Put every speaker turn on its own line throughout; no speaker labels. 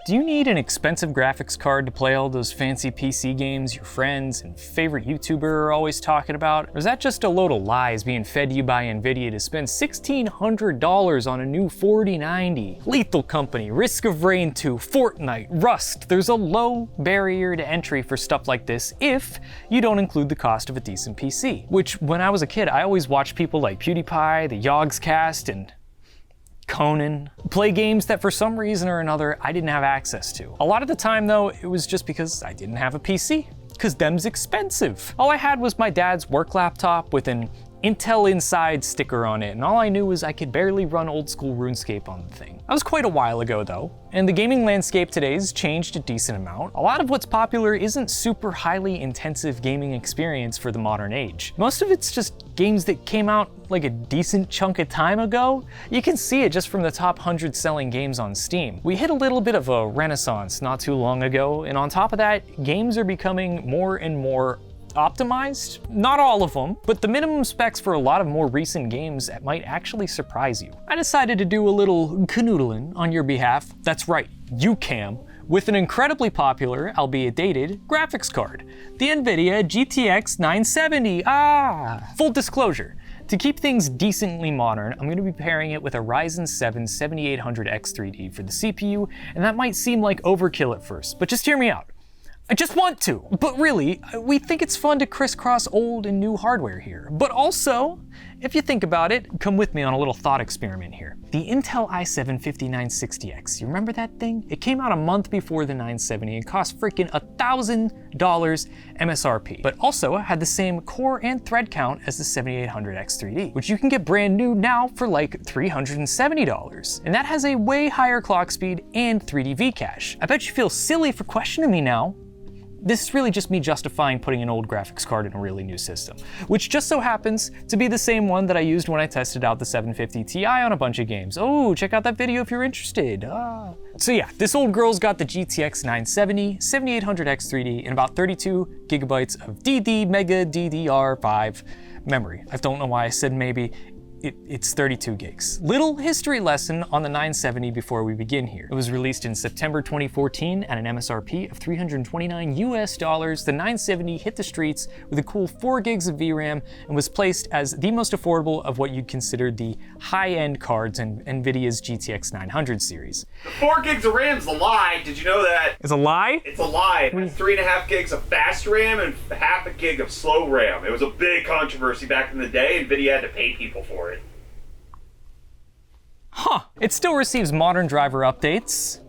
Do you need an expensive graphics card to play all those fancy PC games your friends and favorite YouTuber are always talking about? Or is that just a load of lies being fed to you by Nvidia to spend $1,600 on a new 4090? Lethal Company, Risk of Rain 2, Fortnite, Rust. There's a low barrier to entry for stuff like this if you don't include the cost of a decent PC. Which, when I was a kid, I always watched people like PewDiePie, the Yogscast, and Conan play games that for some reason or another I didn't have access to. A lot of the time though, it was just because I didn't have a PC, because them's expensive. All I had was my dad's work laptop with an Intel Inside sticker on it, and all I knew was I could barely run old school RuneScape on the thing. That was quite a while ago though, and the gaming landscape today's changed a decent amount. A lot of what's popular isn't super highly intensive gaming experience for the modern age. Most of it's just games that came out like a decent chunk of time ago. You can see it just from the top 100 selling games on Steam. We hit a little bit of a renaissance not too long ago, and on top of that, games are becoming more and more optimized. Not all of them, but the minimum specs for a lot of more recent games that might actually surprise you. I decided to do a little canoodling on your behalf. That's right, you can, with an incredibly popular, albeit dated, graphics card, the NVIDIA GTX 970. Full disclosure, to keep things decently modern, I'm going to be pairing it with a Ryzen 7 7800X3D for the CPU, and that might seem like overkill at first, but just hear me out. I just want to, but really, we think it's fun to crisscross old and new hardware here. But also, if you think about it, come with me on a little thought experiment here. The Intel i7-5960X, you remember that thing? It came out a month before the 970 and cost freaking $1,000 MSRP, but also had the same core and thread count as the 7800X3D, which you can get brand new now for like $370. And that has a way higher clock speed and 3D V-cache. I bet you feel silly for questioning me now. This is really just me justifying putting an old graphics card in a really new system, which just so happens to be the same one that I used when I tested out the 750 Ti on a bunch of games. Oh, check out that video if you're interested. So yeah, this old girl's got the GTX 970, 7800X3D, and about 32 gigabytes of DD Mega DDR5 memory. I don't know why I said maybe. It's 32 gigs. Little history lesson on the 970 before we begin here. It was released in September 2014 at an MSRP of $329 US. The 970 hit the streets with a cool 4 gigs of VRAM and was placed as the most affordable of what you'd consider the high-end cards in NVIDIA's GTX 900 series.
The 4 gigs of RAM's a lie. Did you know that?
It's a lie?
It's a lie. It's 3.5 gigs of fast RAM and half a gig of slow RAM. It was a big controversy back in the day. NVIDIA had to pay people for it.
Huh. It still receives modern driver updates.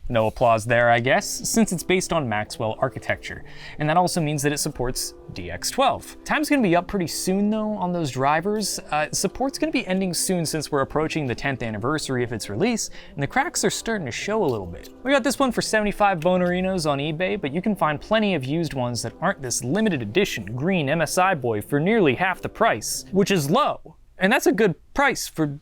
No applause there, I guess, since it's based on Maxwell architecture. And that also means that it supports DX12. Time's gonna be up pretty soon though on those drivers. Support's gonna be ending soon since we're approaching the 10th anniversary of its release, and the cracks are starting to show a little bit. We got this one for 75 bonerinos on eBay, but you can find plenty of used ones that aren't this limited edition green MSI boy for nearly half the price, which is low. And that's a good price for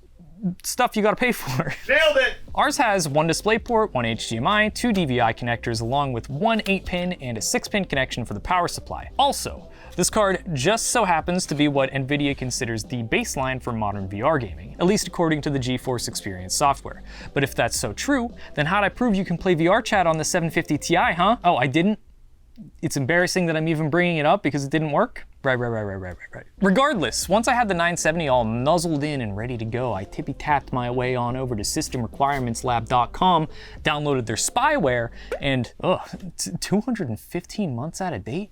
stuff you gotta pay for.
Nailed it!
Ours has one DisplayPort, one HDMI, 2 DVI connectors, along with one 8-pin and a 6-pin connection for the power supply. Also, this card just so happens to be what NVIDIA considers the baseline for modern VR gaming, at least according to the GeForce Experience software. But if that's so true, then how'd I prove you can play VR chat on the 750 Ti, huh? Oh, I didn't? It's embarrassing that I'm even bringing it up because it didn't work? Right. Regardless, once I had the 970 all nuzzled in and ready to go, I tippy-tapped my way on over to systemrequirementslab.com, downloaded their spyware, and 215 months out of date?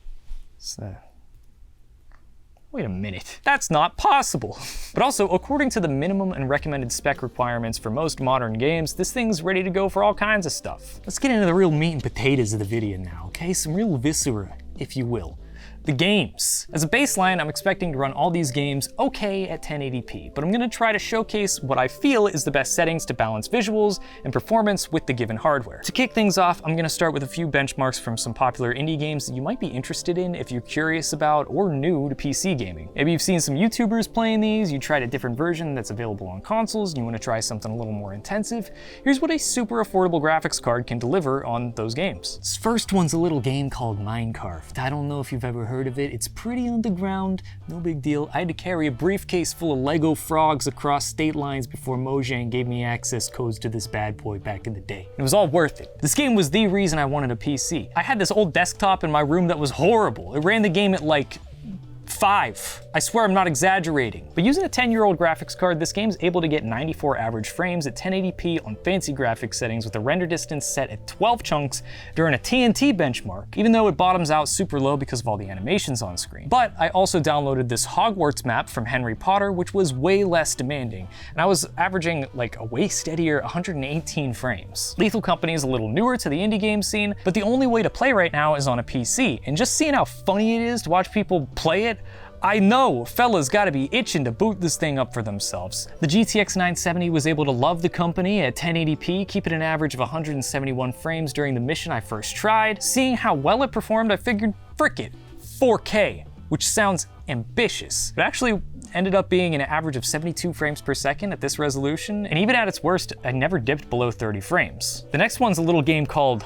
Wait a minute, that's not possible. But also, according to the minimum and recommended spec requirements for most modern games, this thing's ready to go for all kinds of stuff. Let's get into the real meat and potatoes of the video now, okay? Some real viscera, if you will. The games. As a baseline, I'm expecting to run all these games okay at 1080p, but I'm gonna try to showcase what I feel is the best settings to balance visuals and performance with the given hardware. To kick things off, I'm gonna start with a few benchmarks from some popular indie games that you might be interested in if you're curious about or new to PC gaming. Maybe you've seen some YouTubers playing these, you tried a different version that's available on consoles, and you wanna try something a little more intensive. Here's what a super affordable graphics card can deliver on those games. This first one's a little game called Minecraft. I don't know if you've ever heard heard of it. It's pretty underground, no big deal. I had to carry a briefcase full of Lego frogs across state lines before Mojang gave me access codes to this bad boy back in the day. It was all worth it. This game was the reason I wanted a PC. I had this old desktop in my room that was horrible. It ran the game at like 5. I swear I'm not exaggerating. But using a 10-year-old graphics card, this game's able to get 94 average frames at 1080p on fancy graphics settings with a render distance set at 12 chunks during a TNT benchmark, even though it bottoms out super low because of all the animations on screen. But I also downloaded this Hogwarts map from Harry Potter, which was way less demanding, and I was averaging like a way steadier 118 frames. Lethal Company is a little newer to the indie game scene, but the only way to play right now is on a PC, and just seeing how funny it is to watch people play it, I know fellas gotta be itching to boot this thing up for themselves. The GTX 970 was able to love the company at 1080p, keeping an average of 171 frames during the mission I first tried. Seeing how well it performed, I figured, frick it, 4K, which sounds ambitious. It actually ended up being an average of 72 frames per second at this resolution, and even at its worst, I never dipped below 30 frames. The next one's a little game called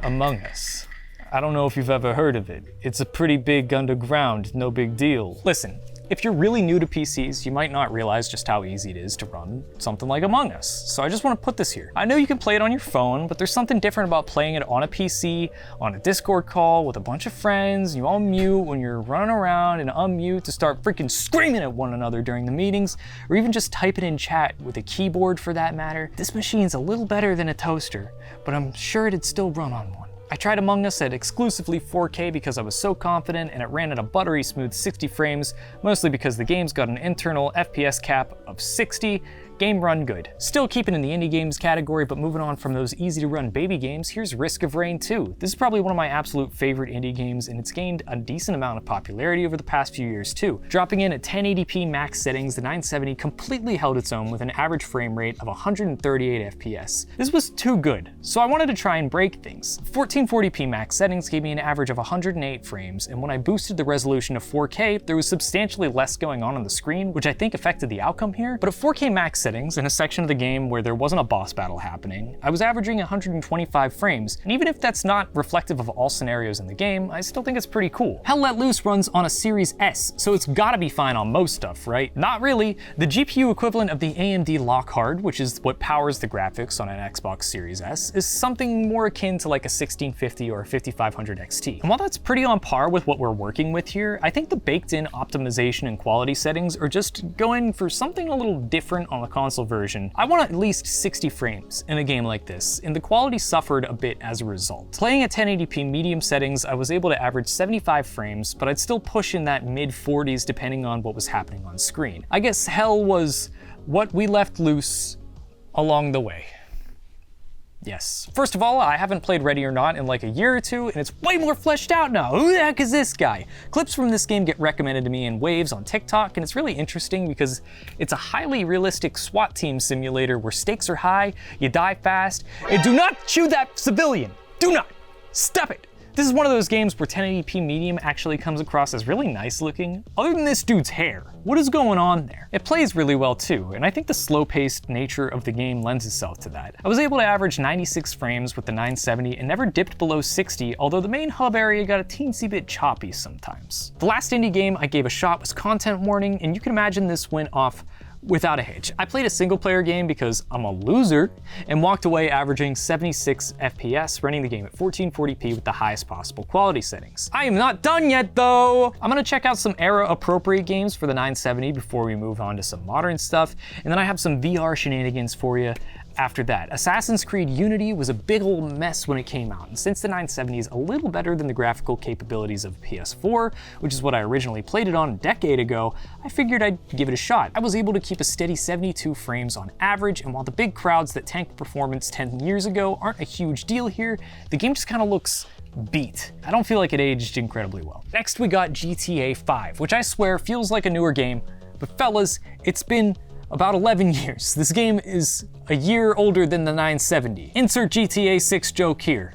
Among Us. I don't know if you've ever heard of it. It's a pretty big underground, no big deal. Listen, if you're really new to PCs, you might not realize just how easy it is to run something like Among Us. So I just want to put this here. I know you can play it on your phone, but there's something different about playing it on a PC, on a Discord call with a bunch of friends. You all mute when you're running around and unmute to start freaking screaming at one another during the meetings, or even just typing in chat with a keyboard for that matter. This machine's a little better than a toaster, but I'm sure it'd still run on one. I tried Among Us at exclusively 4K because I was so confident, and it ran at a buttery smooth 60 frames, mostly because the game's got an internal FPS cap of 60. Game run good. Still keeping in the indie games category, but moving on from those easy to run baby games, here's Risk of Rain 2. This is probably one of my absolute favorite indie games, and it's gained a decent amount of popularity over the past few years too. Dropping in at 1080p max settings, the 970 completely held its own with an average frame rate of 138 FPS. This was too good, so I wanted to try and break things. 1440p max settings gave me an average of 108 frames, and when I boosted the resolution to 4K, there was substantially less going on the screen, which I think affected the outcome here. But at 4K max settings, in a section of the game where there wasn't a boss battle happening, I was averaging 125 frames, and even if that's not reflective of all scenarios in the game, I still think it's pretty cool. Hell Let Loose runs on a Series S, so it's gotta be fine on most stuff, right? Not really. The GPU equivalent of the AMD Lockhard, which is what powers the graphics on an Xbox Series S, is something more akin to like a 1650 or a 5500 XT. And while that's pretty on par with what we're working with here, I think the baked-in optimization and quality settings are just going for something a little different on the console version. I want at least 60 frames in a game like this, and the quality suffered a bit as a result. Playing at 1080p medium settings, I was able to average 75 frames, but I'd still push in that mid-40s depending on what was happening on screen. I guess hell was what we left loose along the way. Yes. First of all, I haven't played Ready or Not in like a year or two, and it's way more fleshed out now. Who the heck is this guy? Clips from this game get recommended to me in waves on TikTok, and it's really interesting because it's a highly realistic SWAT team simulator where stakes are high, you die fast, and do not shoot that civilian. Do not. Stop it. This is one of those games where 1080p medium actually comes across as really nice looking. Other than this dude's hair, what is going on there? It plays really well too, and I think the slow-paced nature of the game lends itself to that. I was able to average 96 frames with the 970 and never dipped below 60, although the main hub area got a teensy bit choppy sometimes. The last indie game I gave a shot was Content Warning, and you can imagine this went off without a hitch. I played a single player game because I'm a loser and walked away averaging 76 FPS, running the game at 1440p with the highest possible quality settings. I am not done yet though! I'm gonna check out some era appropriate games for the 970 before we move on to some modern stuff, and then I have some VR shenanigans for you after that. Assassin's Creed Unity was a big old mess when it came out, and since the 970 is a little better than the graphical capabilities of PS4, which is what I originally played it on a decade ago, I figured I'd give it a shot. I was able to keep a steady 72 frames on average, and while the big crowds that tanked performance 10 years ago aren't a huge deal here, the game just kind of looks beat. I don't feel like it aged incredibly well. Next we got GTA 5, which I swear feels like a newer game, but fellas, it's been about 11 years. This game is a year older than the 970. Insert GTA 6 joke here.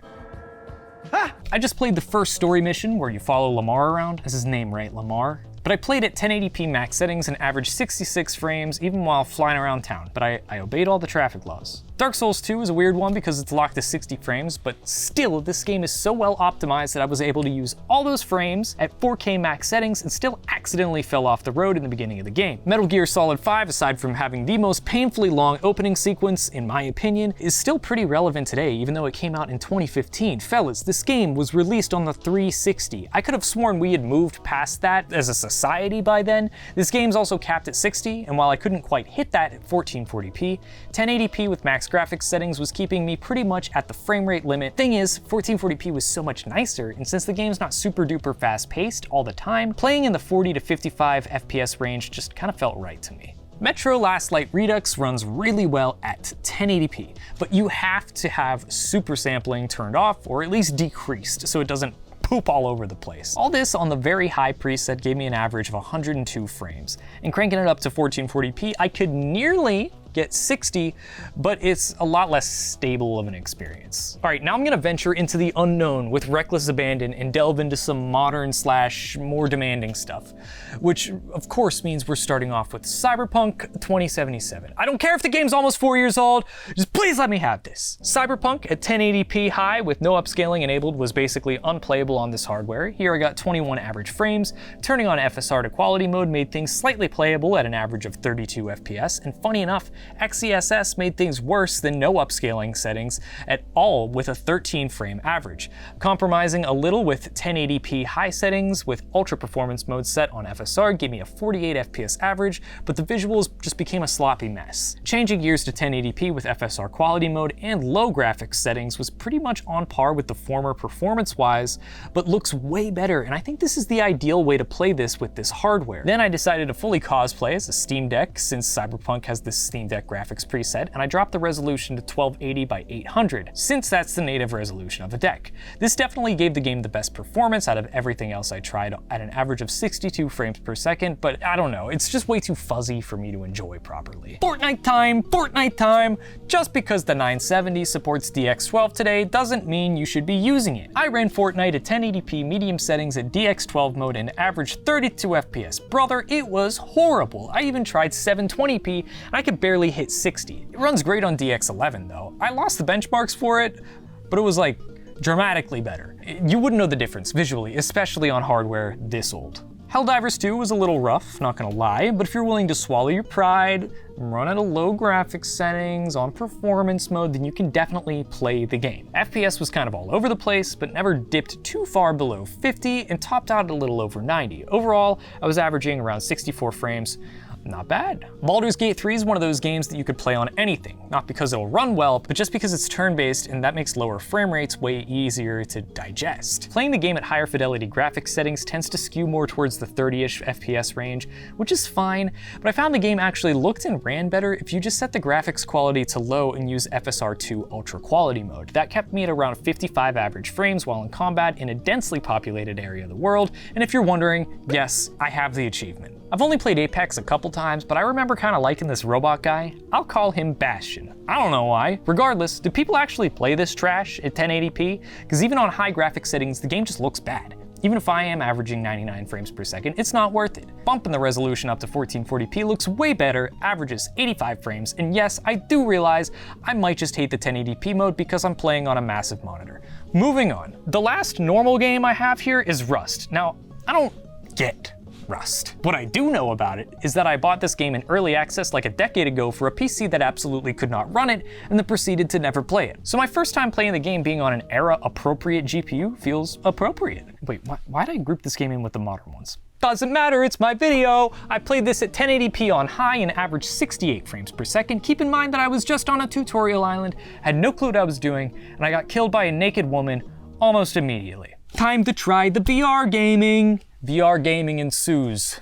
I just played the first story mission where you follow Lamar around. That's his name, right? Lamar? But I played at 1080p max settings and averaged 66 frames even while flying around town, but I obeyed all the traffic laws. Dark Souls 2 is a weird one because it's locked to 60 frames, but still, this game is so well optimized that I was able to use all those frames at 4K max settings and still accidentally fell off the road in the beginning of the game. Metal Gear Solid 5, aside from having the most painfully long opening sequence, in my opinion, is still pretty relevant today, even though it came out in 2015. Fellas, this game was released on the 360. I could have sworn we had moved past that as a society by then. This game's also capped at 60, and while I couldn't quite hit that at 1440p, 1080p with max graphics settings was keeping me pretty much at the frame rate limit. Thing is, 1440p was so much nicer, and since the game's not super duper fast paced all the time, playing in the 40 to 55 FPS range just kind of felt right to me. Metro Last Light Redux runs really well at 1080p, but you have to have super sampling turned off or at least decreased so it doesn't poop all over the place. All this on the very high preset gave me an average of 102 frames, and cranking it up to 1440p, I could nearly get 60, but it's a lot less stable of an experience. All right, now I'm gonna venture into the unknown with reckless abandon and delve into some modern / more demanding stuff, which of course means we're starting off with Cyberpunk 2077. I don't care if the game's almost 4 years old, just please let me have this. Cyberpunk at 1080p high with no upscaling enabled was basically unplayable on this hardware. Here I got 21 average frames. Turning on FSR to quality mode made things slightly playable at an average of 32 FPS, and funny enough, XeSS made things worse than no upscaling settings at all with a 13 frame average. Compromising a little with 1080p high settings with ultra performance mode set on FSR gave me a 48 FPS average, but the visuals just became a sloppy mess. Changing gears to 1080p with FSR quality mode and low graphics settings was pretty much on par with the former performance-wise, but looks way better, and I think this is the ideal way to play this with this hardware. Then I decided to fully cosplay as a Steam Deck since Cyberpunk has this Steam Deck graphics preset, and I dropped the resolution to 1280 by 800, since that's the native resolution of the deck. This definitely gave the game the best performance out of everything else I tried at an average of 62 frames per second, but I don't know, it's just way too fuzzy for me to enjoy properly. Fortnite time! Fortnite time! Just because the 970 supports DX12 today doesn't mean you should be using it. I ran Fortnite at 1080p medium settings at DX12 mode and averaged 32 FPS. Brother, it was horrible. I even tried 720p and I could barely hit 60. It runs great on DX11 though. I lost the benchmarks for it, but it was like dramatically better. You wouldn't know the difference visually, especially on hardware this old. Helldivers 2 was a little rough, not gonna lie, but if you're willing to swallow your pride, run at a low graphics settings on performance mode, then you can definitely play the game. FPS was kind of all over the place, but never dipped too far below 50 and topped out at a little over 90. Overall, I was averaging around 64 frames. Not bad. Baldur's Gate 3 is one of those games that you could play on anything, not because it'll run well, but just because it's turn-based and that makes lower frame rates way easier to digest. Playing the game at higher fidelity graphics settings tends to skew more towards the 30-ish FPS range, which is fine, but I found the game actually looked and ran better if you just set the graphics quality to low and use FSR2 ultra quality mode. That kept me at around 55 average frames while in combat in a densely populated area of the world, and if you're wondering, yes, I have the achievement. I've only played Apex a couple times, but I remember kind of liking this robot guy. I'll call him Bastion. I don't know why. Regardless, do people actually play this trash at 1080p? Because even on high graphics settings, the game just looks bad. Even if I am averaging 99 frames per second, it's not worth it. Bumping the resolution up to 1440p looks way better, averages 85 frames, and yes, I do realize I might just hate the 1080p mode because I'm playing on a massive monitor. Moving on. The last normal game I have here is Rust. Now, I don't get Rust. What I do know about it is that I bought this game in early access like a decade ago for a PC that absolutely could not run it and then proceeded to never play it. So my first time playing the game being on an era-appropriate GPU feels appropriate. Wait, why did I group this game in with the modern ones? Doesn't matter, it's my video. I played this at 1080p on high and averaged 68 frames per second. Keep in mind that I was just on a tutorial island, had no clue what I was doing, and I got killed by a naked woman almost immediately. Time to try the VR gaming. VR gaming ensues.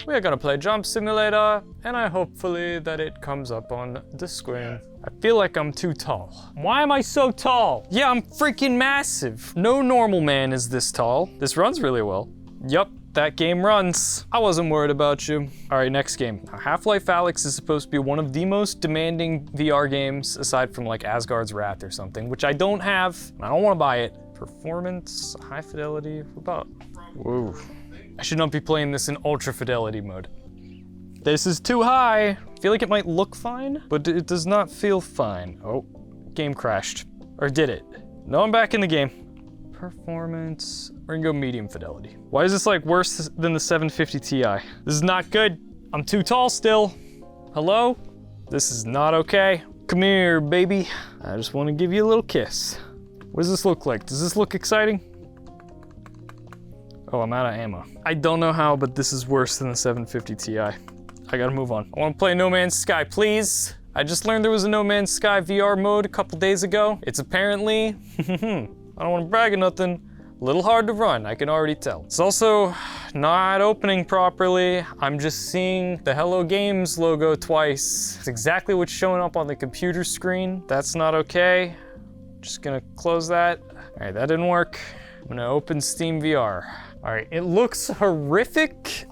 We are gonna play Jump Simulator, and I hopefully that it comes up on the screen. I feel like I'm too tall. Why am I so tall? Yeah, I'm freaking massive. No normal man is this tall. This runs really well. Yup, that game runs. I wasn't worried about you. All right, next game. Half-Life Alyx is supposed to be one of the most demanding VR games, aside from like Asgard's Wrath or something, which I don't have, and I don't wanna buy it. Performance, high fidelity, about, whoa. I should not be playing this in ultra fidelity mode. This is too high. I feel like it might look fine, but it does not feel fine. Oh, game crashed. Or did it? No, I'm back in the game. Performance, we're gonna go medium fidelity. Why is this like worse than the 750 Ti? This is not good. I'm too tall still. Hello? This is not okay. Come here, baby. I just wanna give you a little kiss. What does this look like? Does this look exciting? Oh, I'm out of ammo. I don't know how, but this is worse than the 750 Ti. I gotta move on. I wanna play No Man's Sky, please. I just learned there was a No Man's Sky VR mode a couple days ago. It's apparently, I don't wanna brag or nothing, a little hard to run, I can already tell. It's also not opening properly. I'm just seeing the Hello Games logo twice. It's exactly what's showing up on the computer screen. That's not okay. Just gonna close that. All right, that didn't work. I'm gonna open Steam VR. All right, it looks horrific,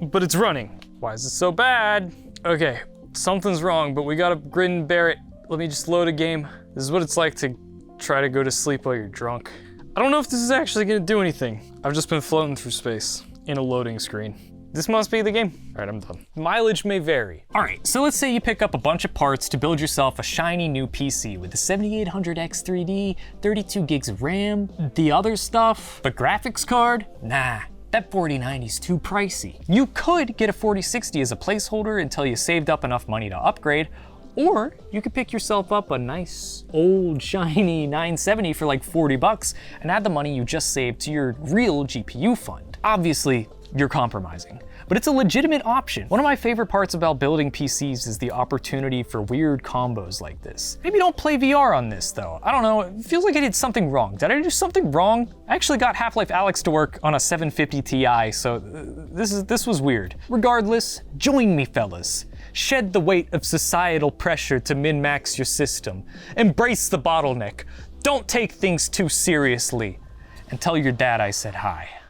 but it's running. Why is it so bad? Okay, something's wrong, but we gotta grin and bear it. Let me just load a game. This is what it's like to try to go to sleep while you're drunk. I don't know if this is actually gonna do anything. I've just been floating through space in a loading screen. This must be the game. All right, I'm done. Mileage may vary. All right, so let's say you pick up a bunch of parts to build yourself a shiny new PC with a 7800X 3D, 32 gigs of RAM, the other stuff, but graphics card? Nah. That 4090's too pricey. You could get a 4060 as a placeholder until you saved up enough money to upgrade, or you could pick yourself up a nice old shiny 970 for like 40 bucks and add the money you just saved to your real GPU fund. Obviously, you're compromising, but it's a legitimate option. One of my favorite parts about building PCs is the opportunity for weird combos like this. Maybe don't play VR on this though. I don't know, it feels like I did something wrong. Did I do something wrong? I actually got Half-Life Alyx to work on a 750 Ti, so this was weird. Regardless, join me fellas. Shed the weight of societal pressure to min-max your system. Embrace the bottleneck. Don't take things too seriously. And tell your dad I said hi.